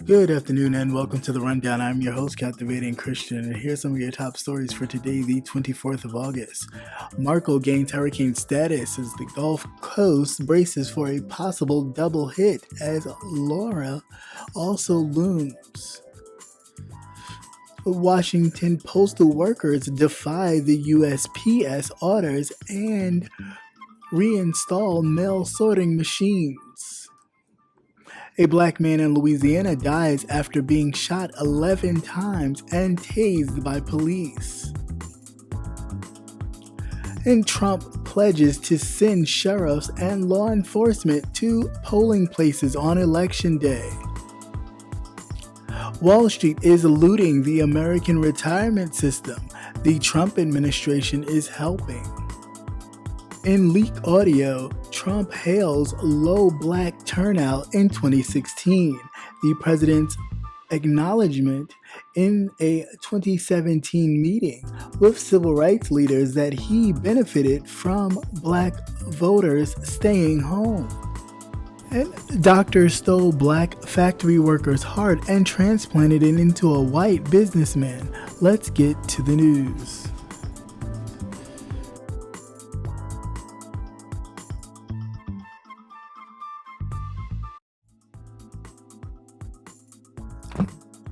Good afternoon and welcome to The Rundown. I'm your host, Captivating Christian, and here's some of your top stories for today, the 24th of August. Marco gains hurricane status as the Gulf Coast braces for a possible double hit as Laura also looms. Washington postal workers defy the USPS orders and reinstall mail sorting machines. A black man in Louisiana dies after being shot 11 times and tased by police. And Trump pledges to send sheriffs and law enforcement to polling places on Election Day. Wall Street is looting the American retirement system. The Trump administration is helping. In leaked audio, Trump hails low black turnout in 2016, the president's acknowledgement in a 2017 meeting with civil rights leaders that he benefited from black voters staying home. And doctors stole black factory workers' heart and transplanted it into a white businessman. Let's get to the news.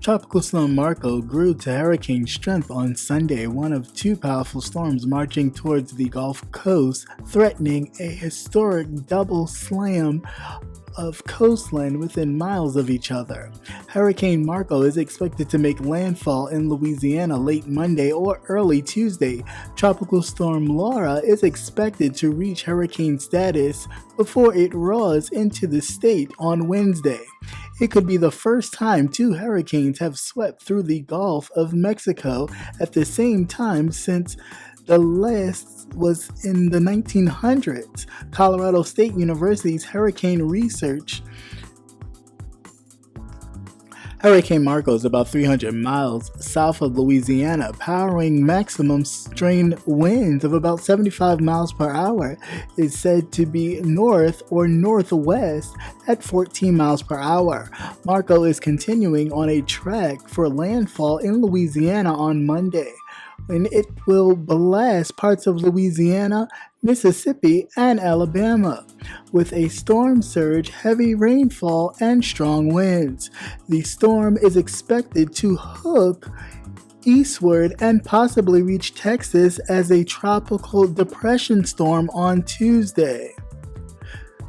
Tropical storm Marco grew to hurricane strength on Sunday, one of two powerful storms marching towards the Gulf Coast, threatening a historic double slam of coastline within miles of each other. Hurricane Marco is expected to make landfall in Louisiana late Monday or early Tuesday. Tropical storm Laura is expected to reach hurricane status before it roars into the state on Wednesday. It could be the first time two hurricanes have swept through the Gulf of Mexico at the same time since the last was in the 1900s. Colorado State University's Hurricane Research. Hurricane Marco is about 300 miles south of Louisiana, powering maximum strain winds of about 75 miles per hour. It's said to be north or northwest at 14 miles per hour. Marco is continuing on a track for landfall in Louisiana on Monday, and it will blast parts of Louisiana, Mississippi, and Alabama with a storm surge, heavy rainfall, and strong winds. The storm is expected to hook eastward and possibly reach Texas as a tropical depression storm on Tuesday.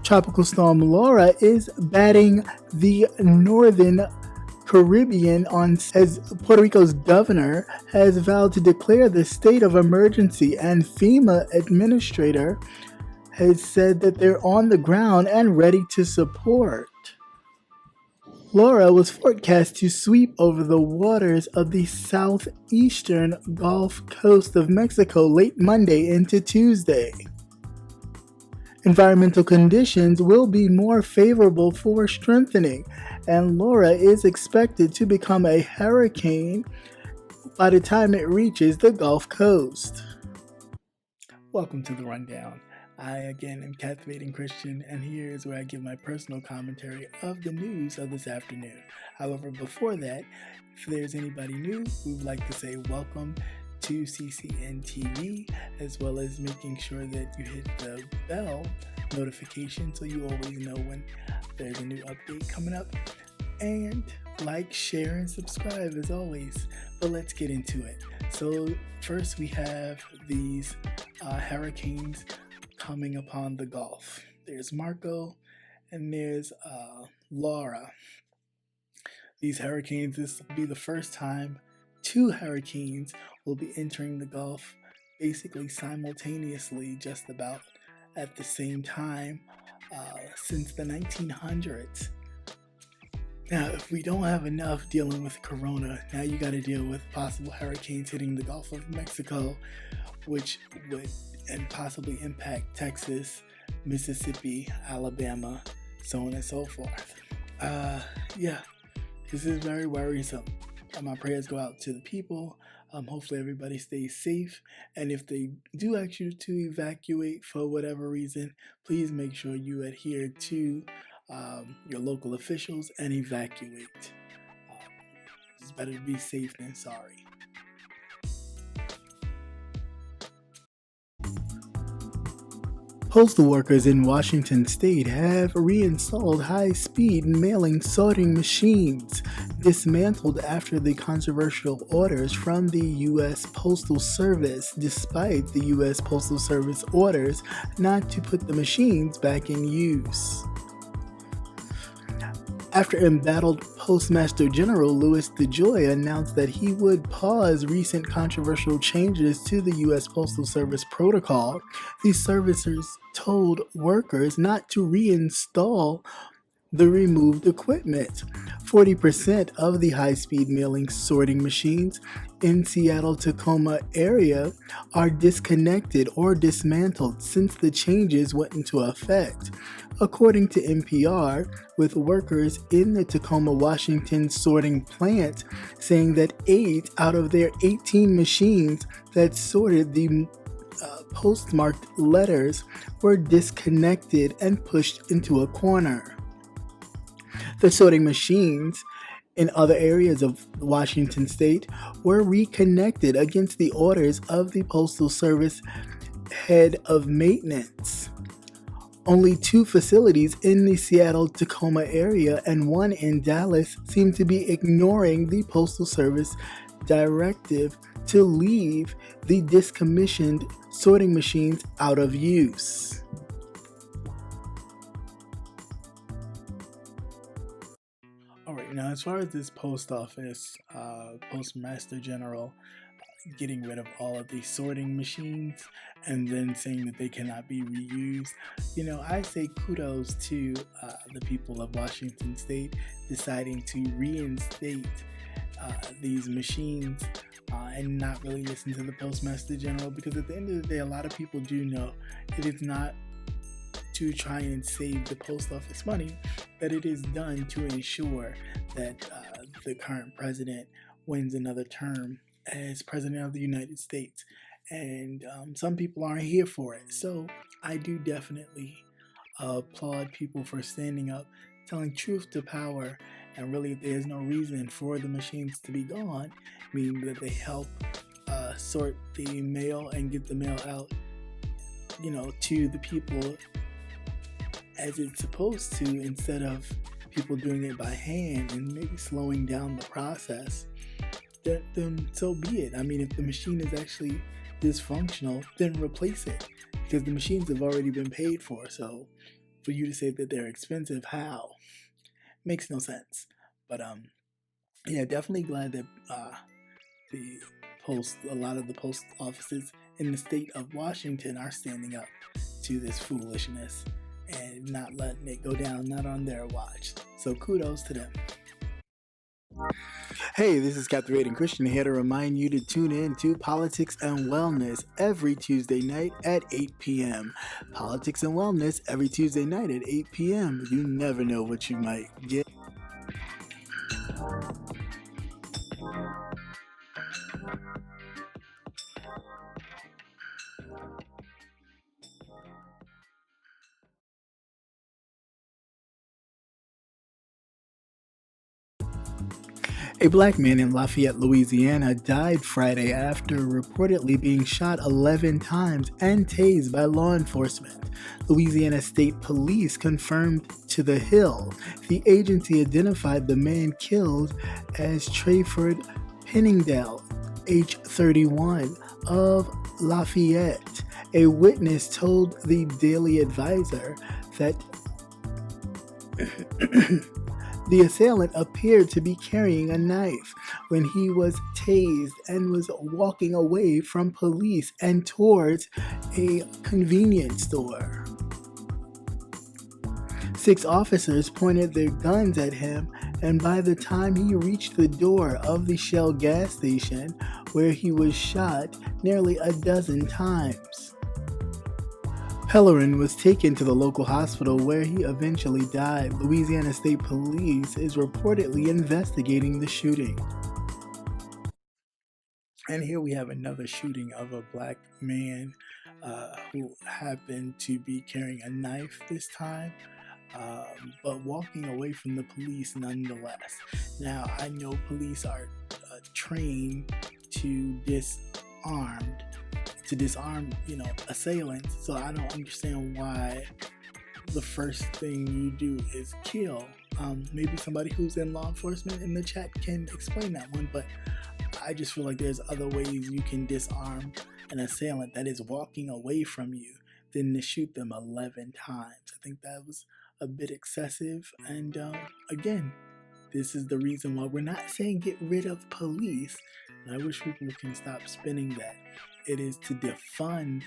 Tropical storm Laura is batting the northern Caribbean as Puerto Rico's governor has vowed to declare the state of emergency, and FEMA administrator has said that they're on the ground and ready to support. Laura was forecast to sweep over the waters of the southeastern Gulf Coast of Mexico late Monday into Tuesday. Environmental conditions will be more favorable for strengthening, and Laura is expected to become a hurricane by the time it reaches the Gulf Coast. Welcome to The Rundown. I again am Captivating Christian, and here is where I give my personal commentary of the news of this afternoon. However, before that, if there's anybody new, we would like to say welcome to CCNTV, as well as making sure that you hit the bell notification so you always know when there's a new update coming up, and like, share, and subscribe as always. But let's get into it. So first we have these hurricanes coming upon the Gulf. There's Marco and there's Laura. These hurricanes, this will be the first time two hurricanes will be entering the Gulf basically simultaneously, just about at the same time, since the 1900s. Now, if we don't have enough dealing with Corona, now you got to deal with possible hurricanes hitting the Gulf of Mexico, which would and possibly impact Texas, Mississippi, Alabama, so on and so forth. This is very worrisome. My prayers go out to the people. Hopefully everybody stays safe. And if they do ask you to evacuate for whatever reason, please make sure you adhere to your local officials and evacuate. It's better to be safe than sorry. Postal workers in Washington state have reinstalled high-speed mailing sorting machines, dismantled after the controversial orders from the U.S. Postal Service, despite the U.S. Postal Service orders not to put the machines back in use. After embattled Postmaster General Louis DeJoy announced that he would pause recent controversial changes to the U.S. Postal Service protocol, the servicers told workers not to reinstall the removed equipment. 40% of the high-speed mailing sorting machines in Seattle-Tacoma area are disconnected or dismantled since the changes went into effect. According to NPR, with workers in the Tacoma, Washington sorting plant saying that 8 out of their 18 machines that sorted the postmarked letters were disconnected and pushed into a corner. The sorting machines in other areas of Washington state were reconnected against the orders of the Postal Service head of maintenance. Only 2 facilities in the Seattle-Tacoma area and 1 in Dallas seem to be ignoring the Postal Service directive to leave the decommissioned sorting machines out of use. Alright, now as far as this post office, Postmaster General getting rid of all of these sorting machines and then saying that they cannot be reused, I say kudos to the people of Washington state deciding to reinstate these machines and not really listen to the Postmaster General, because at the end of the day, a lot of people do know it is not to try and save the post office money, that it is done to ensure that the current president wins another term as president of the United States. And some people aren't here for it. So I do definitely applaud people for standing up, telling truth to power, and really there's no reason for the machines to be gone, meaning that they help sort the mail and get the mail out, to the people as it's supposed to, instead of people doing it by hand and maybe slowing down the process. Then so be it. I mean, if the machine is actually dysfunctional, then replace it, because the machines have already been paid for. So for you to say that they're expensive, how? Makes no sense. But yeah, definitely glad that a lot of the post offices in the state of Washington are standing up to this foolishness and not letting it go down, not on their watch. So kudos to them. Hey, this is Captivating Christian here to remind you to tune in to Politics and Wellness every Tuesday night at 8 p.m. Politics and Wellness every Tuesday night at 8 p.m. You never know what you might get. A black man in Lafayette, Louisiana died Friday after reportedly being shot 11 times and tased by law enforcement. Louisiana State Police confirmed to The Hill. The agency identified the man killed as Trayford Penningdale, age 31, of Lafayette. A witness told the Daily Advisor that the assailant appeared to be carrying a knife when he was tased and was walking away from police and towards a convenience store. 6 officers pointed their guns at him, and by the time he reached the door of the Shell gas station, where he was shot nearly a dozen times. Pellerin was taken to the local hospital where he eventually died. Louisiana State Police is reportedly investigating the shooting. And here we have another shooting of a black man who happened to be carrying a knife this time. but walking away from the police nonetheless. Now, I know police are trained to disarm, assailants. So I don't understand why the first thing you do is kill. Maybe somebody who's in law enforcement in the chat can explain that one, but I just feel like there's other ways you can disarm an assailant that is walking away from you than to shoot them 11 times. I think that was a bit excessive. And again, this is the reason why we're not saying get rid of police. And I wish people can stop spinning that. It is to defund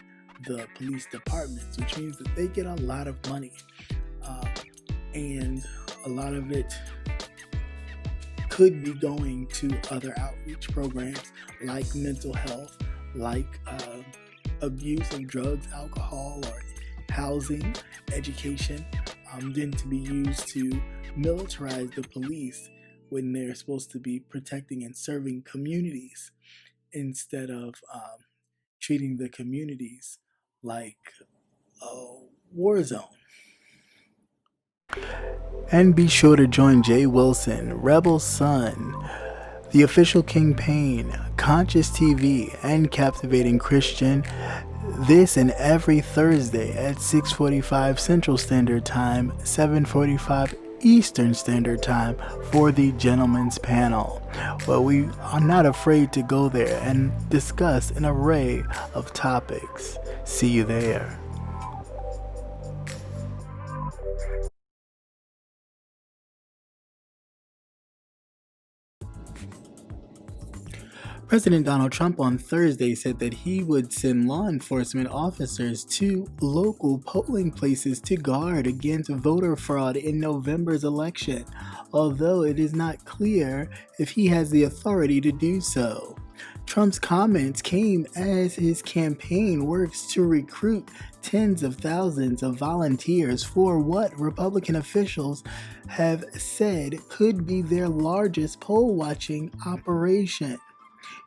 the police departments, which means that they get a lot of money. And a lot of it could be going to other outreach programs like mental health, like abuse of drugs, alcohol, or housing, education, than to be used to militarize the police when they're supposed to be protecting and serving communities instead of treating the communities like a war zone. And be sure to join Jay Wilson, Rebel Sun, The Official Kingpin, Conscious TV, and Captivating Christian this and every Thursday at 6:45 Central Standard Time, 7:45 Eastern Standard Time for the Gentleman's Panel, where we are not afraid to go there and discuss an array of topics. See you there. President Donald Trump on Thursday said that he would send law enforcement officers to local polling places to guard against voter fraud in November's election, although it is not clear if he has the authority to do so. Trump's comments came as his campaign works to recruit tens of thousands of volunteers for what Republican officials have said could be their largest poll-watching operation.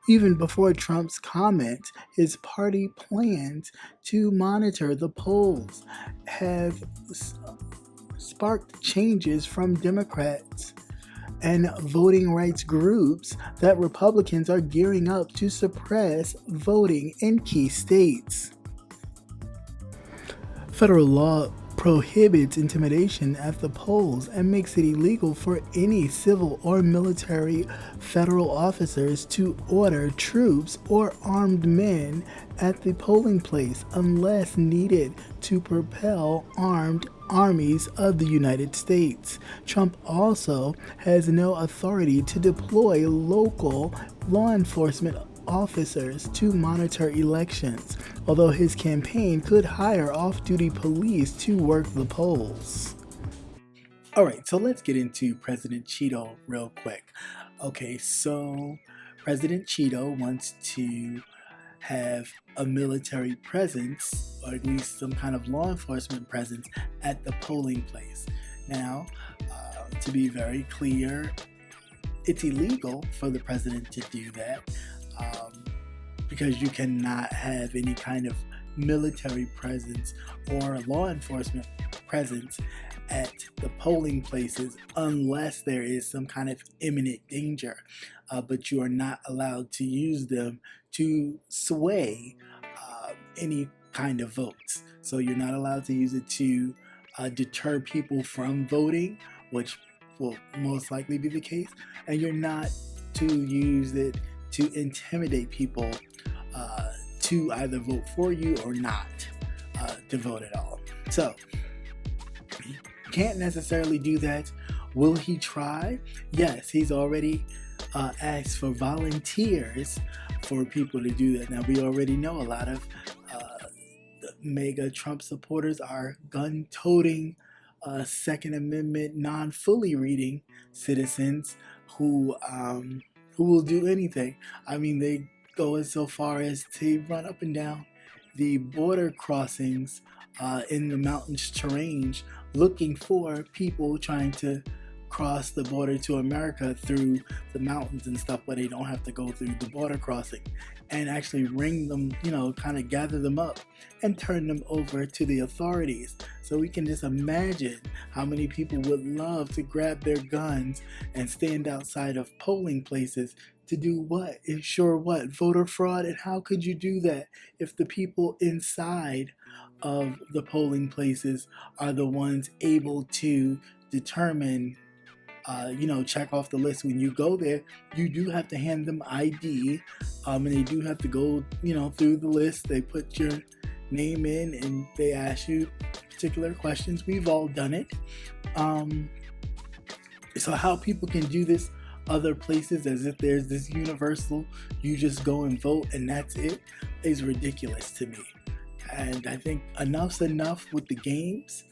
Even before Trump's comment, his party plans to monitor the polls have sparked changes from Democrats and voting rights groups that Republicans are gearing up to suppress voting in key states. Federal law prohibits intimidation at the polls and makes it illegal for any civil or military federal officers to order troops or armed men at the polling place unless needed to propel armed armies of the United States. Trump also has no authority to deploy local law enforcement officers to monitor elections, although his campaign could hire off-duty police to work the polls. Alright, so let's get into President Cheeto real quick. Okay, so President Cheeto wants to have a military presence, or at least some kind of law enforcement presence at the polling place. Now, to be very clear, it's illegal for the president to do that. Because you cannot have any kind of military presence or law enforcement presence at the polling places unless there is some kind of imminent danger. But you are not allowed to use them to sway any kind of votes. So you're not allowed to use it to deter people from voting, which will most likely be the case. And you're not to use it to intimidate people to either vote for you or not to vote at all. So, he can't necessarily do that. Will he try? Yes, he's already asked for volunteers for people to do that. Now, we already know a lot of mega Trump supporters are gun-toting, Second Amendment, non-fully reading citizens who will do anything. I mean, they go so far as to run up and down the border crossings in the mountainous terrain looking for people trying to cross the border to America through the mountains and stuff where they don't have to go through the border crossing, and actually ring them, kind of gather them up and turn them over to the authorities. So we can just imagine how many people would love to grab their guns and stand outside of polling places to do what? Ensure what? Voter fraud? And how could you do that if the people inside of the polling places are the ones able to determine, check off the list when you go there? You do have to hand them ID, and they do have to go, through the list. They put your name in and they ask you particular questions. We've all done it. So how people can do this other places as if there's this universal, you just go and vote and that's it, is ridiculous to me. And I think enough's enough with the games.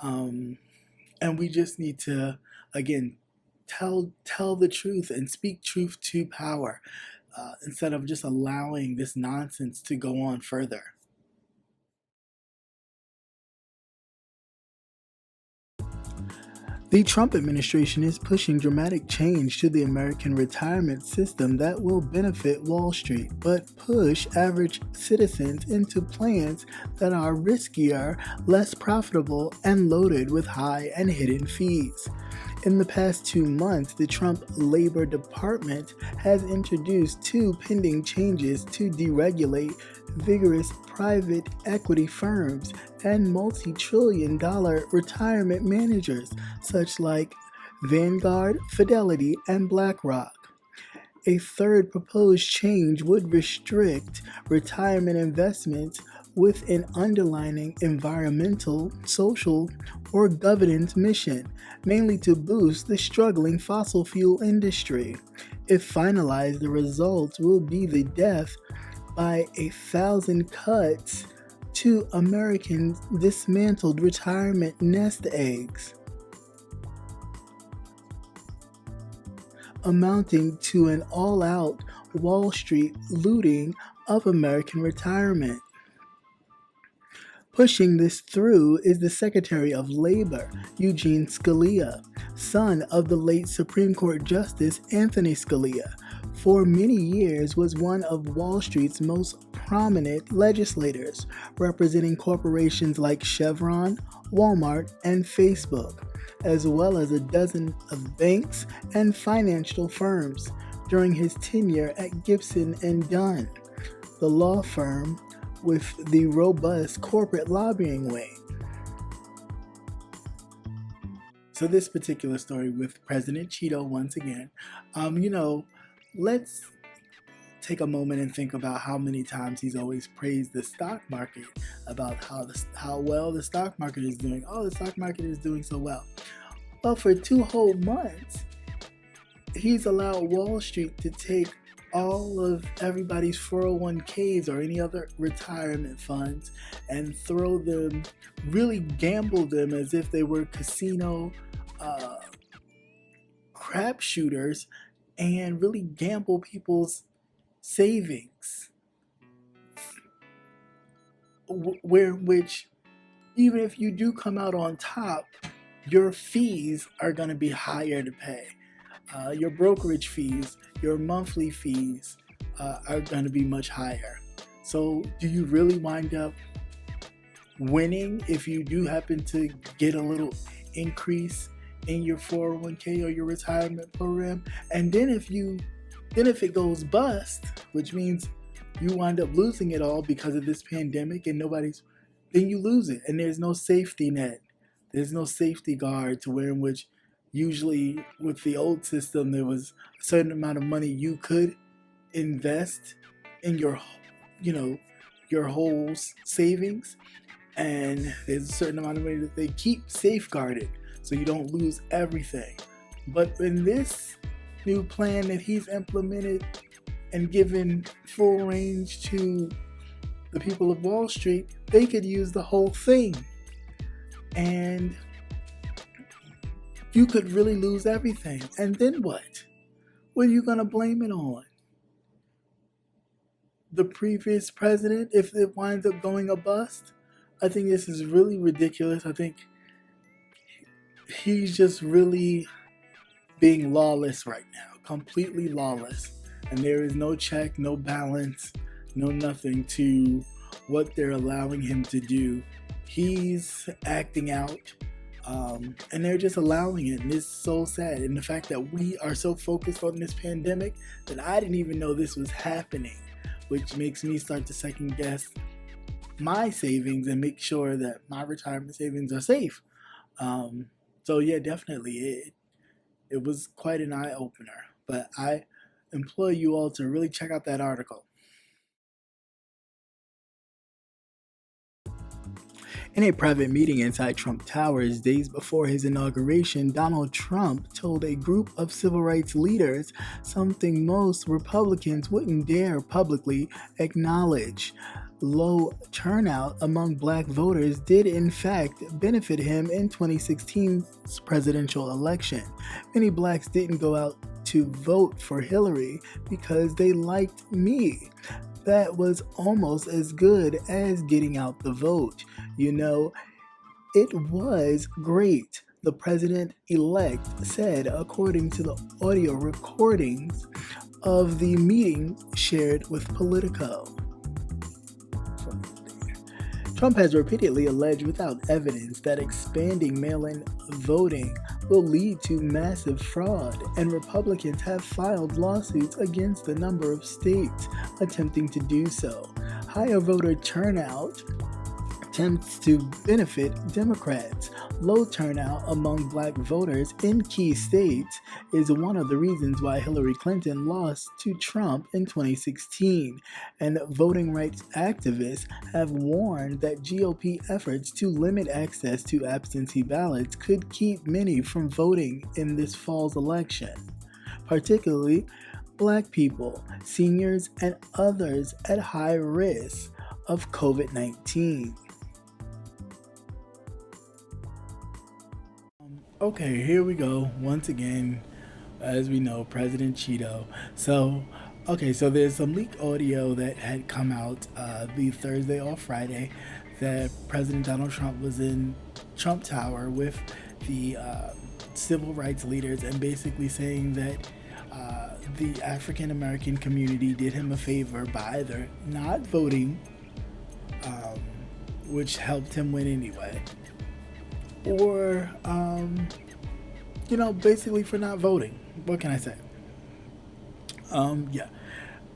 And we just need to, again, tell the truth and speak truth to power, instead of just allowing this nonsense to go on further. The Trump administration is pushing dramatic change to the American retirement system that will benefit Wall Street, but push average citizens into plans that are riskier, less profitable, and loaded with high and hidden fees. In the past 2 months, the Trump Labor Department has introduced 2 pending changes to deregulate vigorous private equity firms and multi-trillion-dollar retirement managers such like Vanguard, Fidelity, and BlackRock. A third proposed change would restrict retirement investments with an underlying environmental, social, or governance mission, mainly to boost the struggling fossil fuel industry. If finalized, the result will be the death by 1,000 cuts to Americans' dismantled retirement nest eggs, amounting to an all-out Wall Street looting of American retirement. Pushing this through is the Secretary of Labor, Eugene Scalia, son of the late Supreme Court Justice Anthony Scalia. For many years was one of Wall Street's most prominent legislators, representing corporations like Chevron, Walmart, and Facebook, as well as a dozen of banks and financial firms during his tenure at Gibson and Dunn, the law firm with the robust corporate lobbying wing. So this particular story with President Cheeto once again, let's take a moment and think about how many times he's always praised the stock market, about how well the stock market is doing. Oh, the stock market is doing so well. Well, for 2 whole months, he's allowed Wall Street to take all of everybody's 401ks or any other retirement funds and throw them, really gamble them as if they were casino crap shooters, and really gamble people's savings, which even if you do come out on top, your fees are going to be higher to pay. Your brokerage fees, your monthly fees are going to be much higher. So do you really wind up winning if you do happen to get a little increase in your 401k or your retirement program? And then if it goes bust, which means you wind up losing it all because of this pandemic and then you lose it, and there's no safety net. There's no safety guard to where in which usually with the old system there was a certain amount of money you could invest in your whole savings, and there's a certain amount of money that they keep safeguarded so you don't lose everything. But in this new plan that he's implemented and given full range to the people of Wall Street, they could use the whole thing, and you could really lose everything. And then what? What are you going to blame it on? The previous president, if it winds up going a bust? I think this is really ridiculous. I think he's just really being lawless right now, completely lawless. And there is no check, no balance, no nothing to what they're allowing him to do. He's acting out, and they're just allowing it. And it's so sad. And the fact that we are so focused on this pandemic that I didn't even know this was happening, which makes me start to second guess my savings and make sure that my retirement savings are safe. So yeah, definitely, it was quite an eye opener. But I implore you all to really check out that article. In a private meeting inside Trump Towers days before his inauguration, Donald Trump told a group of civil rights leaders something most Republicans wouldn't dare publicly acknowledge. Low turnout among black voters did in fact benefit him in 2016's presidential election. Many blacks didn't go out to vote for Hillary because they liked me. That was almost as good as getting out the vote. You know, it was great, the president-elect said, according to the audio recordings of the meeting shared with Politico. Trump has repeatedly alleged without evidence that expanding mail-in voting will lead to massive fraud, and Republicans have filed lawsuits against a number of states attempting to do so. Higher voter turnout attempts to benefit Democrats. Low turnout among black voters in key states is one of the reasons why Hillary Clinton lost to Trump in 2016, and voting rights activists have warned that GOP efforts to limit access to absentee ballots could keep many from voting in this fall's election, particularly black people, seniors, and others at high risk of COVID-19. Okay, here we go. Once again, as we know, President Cheeto. So there's some leaked audio that had come out the Thursday or Friday that President Donald Trump was in Trump Tower with the civil rights leaders and basically saying that the African American community did him a favor by either not voting, which helped him win anyway, or basically for not voting. What can I say? Yeah.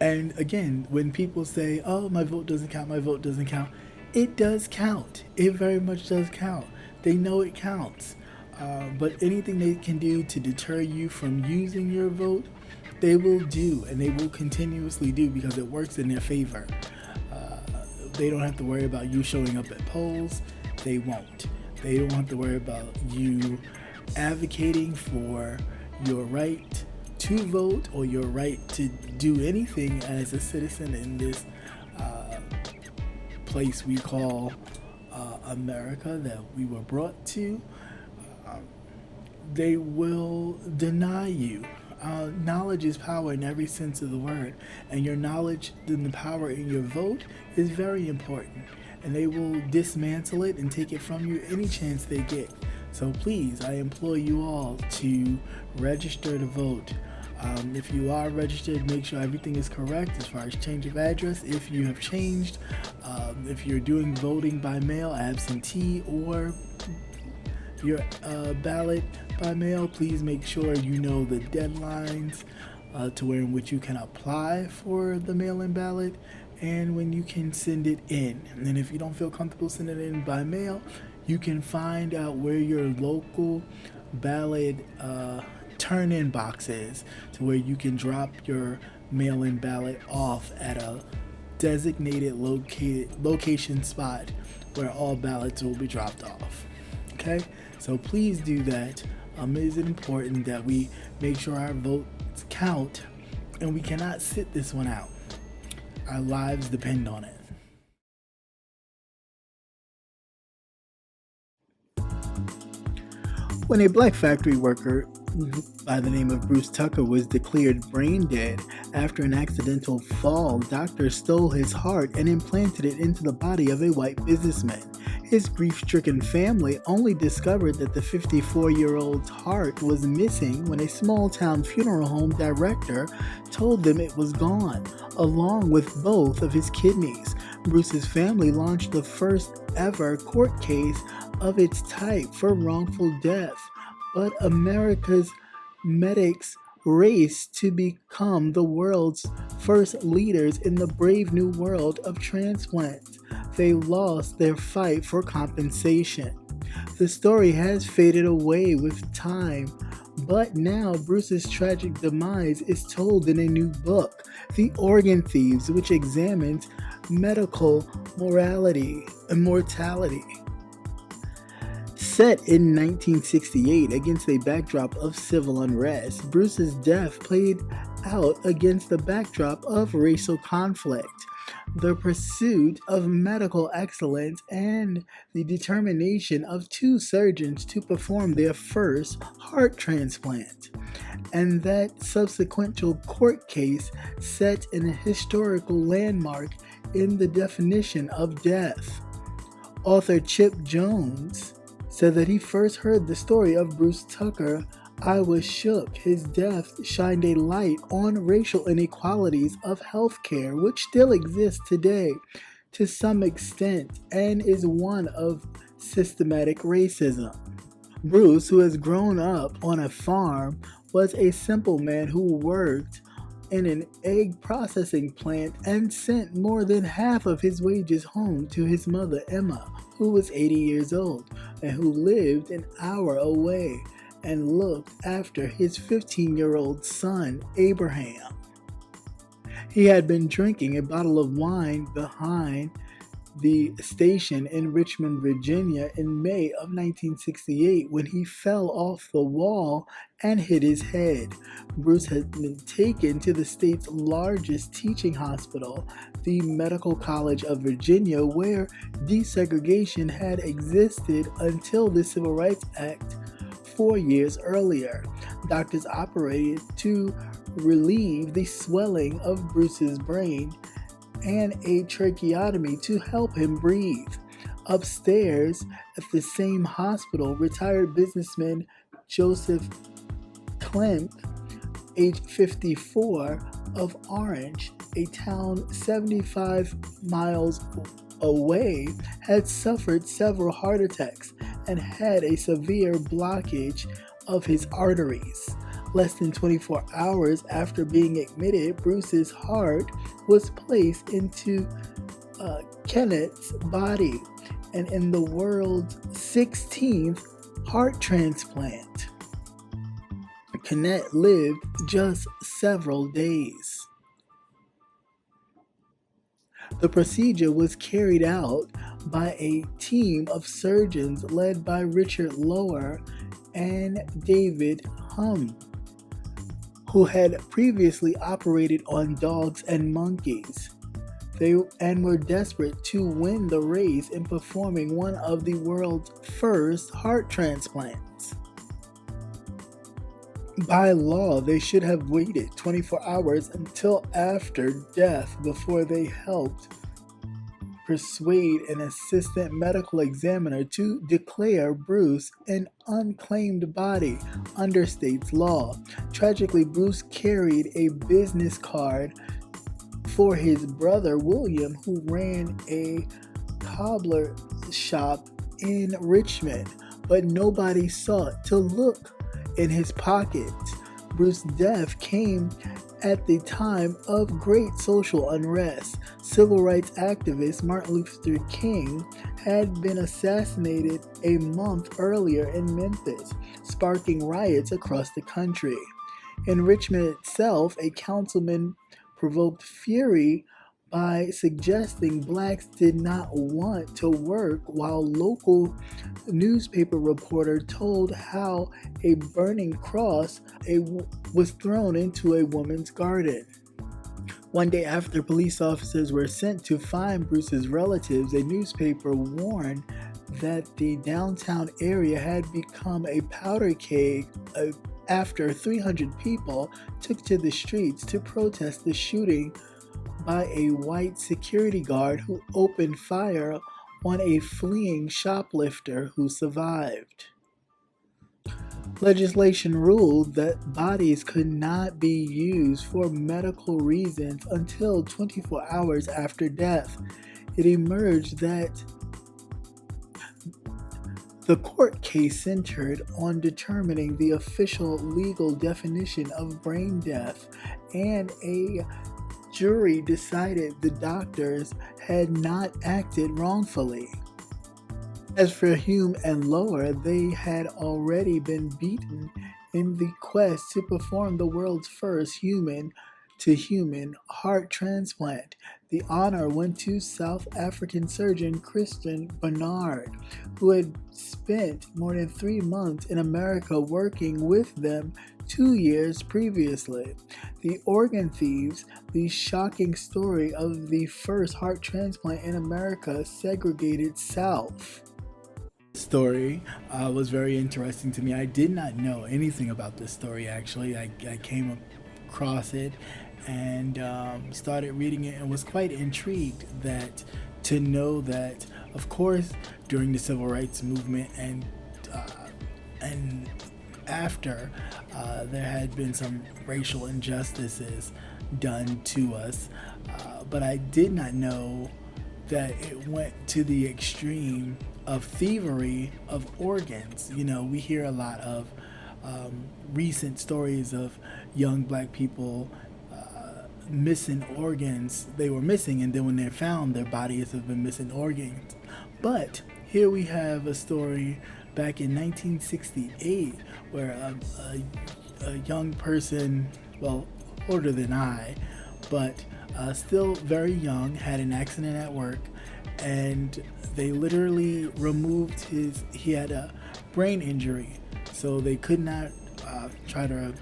And again, when people say, "Oh, my vote doesn't count, my vote doesn't count," it does count. It very much does count. They know it counts. But anything they can do to deter you from using your vote, they will do, and they will continuously do because it works in their favor. They don't have to worry about you showing up at polls. They won't. They don't have to worry about you advocating for your right to vote or your right to do anything as a citizen in this place we call America that we were brought to. They will deny you. Knowledge is power in every sense of the word, and your knowledge and the power in your vote is very important, and they will dismantle it and take it from you any chance they get. So please, I implore you all to register to vote. If you are registered, make sure everything is correct as far as change of address. If you have changed, if you're doing voting by mail, absentee, or your ballot by mail, please make sure you know the deadlines to where in which you can apply for the mail-in ballot and when you can send it in. And then if you don't feel comfortable sending it in by mail, you can find out where your local ballot turn-in box is to where you can drop your mail-in ballot off at a designated location spot where all ballots will be dropped off. Okay? So please do that. It is important that we make sure our votes count, and we cannot sit this one out. Our lives depend on it. When a black factory worker by the name of Bruce Tucker was declared brain dead after an accidental fall, doctors stole his heart and implanted it into the body of a white businessman. His grief-stricken family only discovered that the 54-year-old's heart was missing when a small-town funeral home director told them it was gone, along with both of his kidneys. Bruce's family launched the first ever court case of its type for wrongful death, but America's medics raced to become the world's first leaders in the brave new world of transplants. They lost their fight for compensation. The story has faded away with time, but now Bruce's tragic demise is told in a new book, The Organ Thieves, which examines medical morality and mortality. Set in 1968 against a backdrop of civil unrest, Bruce's death played out against the backdrop of racial conflict, the pursuit of medical excellence, and the determination of two surgeons to perform their first heart transplant. And that subsequent court case set an historical landmark in the definition of death. Author Chip Jones said that he first heard the story of Bruce Tucker, "I was shook." His death shined a light on racial inequalities of healthcare, which still exist today to some extent and is one of systematic racism. Bruce, who has grown up on a farm, was a simple man who worked in an egg processing plant and sent more than half of his wages home to his mother, Emma, who was 80 years old and who lived an hour away and looked after his 15-year-old son, Abraham. He had been drinking a bottle of wine behind the station in Richmond, Virginia in May of 1968 when he fell off the wall and hit his head. Bruce had been taken to the state's largest teaching hospital, the Medical College of Virginia, where desegregation had existed until the Civil Rights Act 4 years earlier. Doctors operated to relieve the swelling of Bruce's brain and a tracheotomy to help him breathe. Upstairs at the same hospital, retired businessman Joseph Klemp, age 54, of Orange, a town 75 miles away, had suffered several heart attacks and had a severe blockage of his arteries. Less than 24 hours after being admitted, Bruce's heart was placed into Kenneth's body and in the world's 16th heart transplant. Kenneth lived just several days. The procedure was carried out by a team of surgeons led by Richard Lower and David Humm, who had previously operated on dogs and monkeys. They were desperate to win the race in performing one of the world's first heart transplants. By law, they should have waited 24 hours until after death before they helped persuade an assistant medical examiner to declare Bruce an unclaimed body under state's law. Tragically, Bruce carried a business card for his brother William, who ran a cobbler shop in Richmond, but nobody sought to look in his pockets. Bruce's death came at the time of great social unrest. Civil rights activist Martin Luther King had been assassinated a month earlier in Memphis, sparking riots across the country. In Richmond itself, a councilman provoked fury by suggesting blacks did not want to work, while local newspaper reporter told how a burning cross was thrown into a woman's garden. One day after police officers were sent to find Bruce's relatives, a newspaper warned that the downtown area had become a powder keg after 300 people took to the streets to protest the shooting by a white security guard who opened fire on a fleeing shoplifter who survived. Legislation ruled that bodies could not be used for medical reasons until 24 hours after death. It emerged that the court case centered on determining the official legal definition of brain death, and a jury decided the doctors had not acted wrongfully. As for Hume and Lower, they had already been beaten in the quest to perform the world's first human-to-human heart transplant. The honor went to South African surgeon Christian Barnard, who had spent more than 3 months in America working with them 2 years previously. The Organ Thieves, the shocking story of the first heart transplant in America segregated South. Story was very interesting to me. I did not know anything about this story actually. I came across it and started reading it and was quite intrigued to know that, of course, during the Civil Rights Movement and after, there had been some racial injustices done to us, but I did not know that it went to the extreme of thievery of organs. You know, we hear a lot of recent stories of young black people missing organs they were missing, and then when they're found, their bodies have been missing organs. But here we have a story back in 1968 where a young person, well, older than I, but still very young, had an accident at work, and they literally removed he had a brain injury, so they could not try to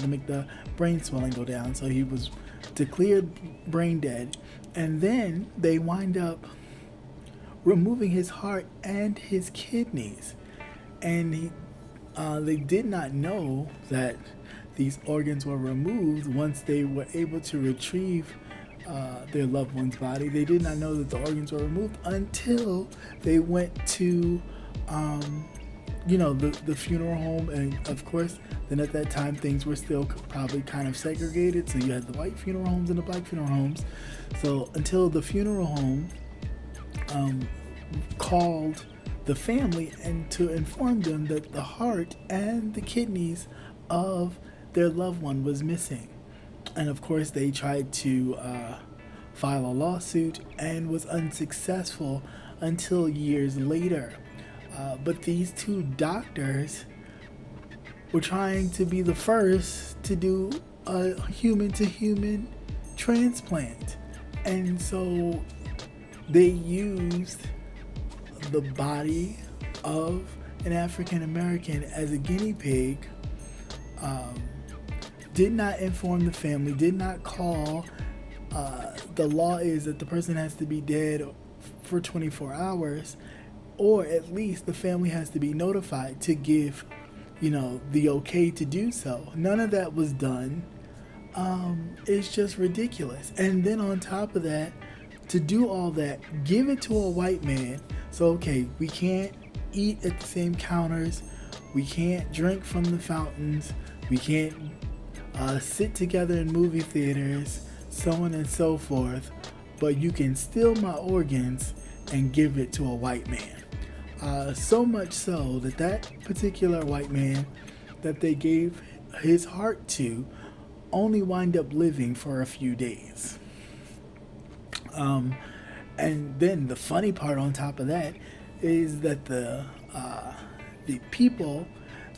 make the brain swelling go down, so he was declared brain dead. And then they wind up removing his heart and his kidneys, and they did not know that these organs were removed once they were able to retrieve their loved one's body. They did not know that the organs were removed until they went to the funeral home. And of course, then at that time things were still probably kind of segregated, so you had the white funeral homes and the black funeral homes. So until the funeral home called the family and to inform them that the heart and the kidneys of their loved one was missing. And of course they tried to file a lawsuit and was unsuccessful until years later. But these two doctors were trying to be the first to do a human-to-human transplant. And so they used the body of an African American as a guinea pig, did not inform the family, did not call. The law is that the person has to be dead for 24 hours, or at least the family has to be notified to give, the okay to do so. None of that was done. It's just ridiculous. And then on top of that, to do all that, give it to a white man. So, okay, we can't eat at the same counters, we can't drink from the fountains, we can't sit together in movie theaters, so on and so forth, but you can steal my organs and give it to a white man. So much so that particular white man that they gave his heart to only wind up living for a few days. And then the funny part on top of that is that the people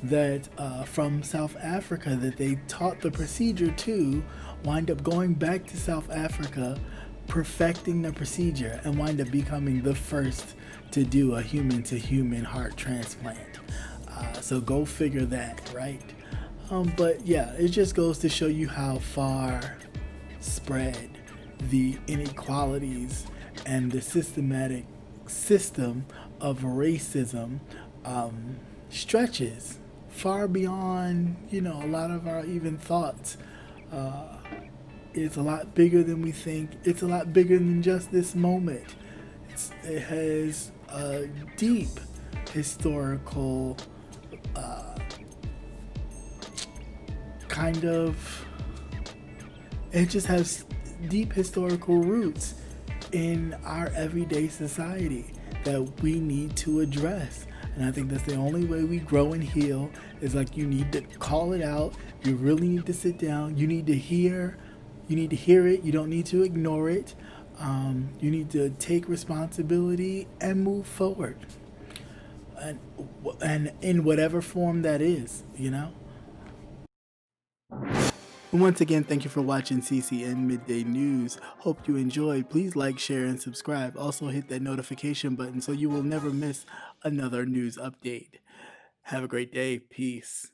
that from South Africa that they taught the procedure to wind up going back to South Africa, perfecting the procedure, and wind up becoming the first to do a human-to-human heart transplant. So go figure that, right? But yeah, it just goes to show you how far spread the inequalities and the systematic system of racism stretches far beyond, a lot of our even thoughts. It's a lot bigger than we think. It's a lot bigger than just this moment. It has a deep historical kind of, it just has deep historical roots in our everyday society that we need to address. And I think that's the only way we grow and heal is like you need to call it out. You really need to sit down. You need to hear. You need to hear it. You don't need to ignore it. You need to take responsibility and move forward. And, and in whatever form that is, you know? Once again, thank you for watching CCN Midday News. Hope you enjoyed. Please like, share, and subscribe. Also hit that notification button so you will never miss another news update. Have a great day. Peace.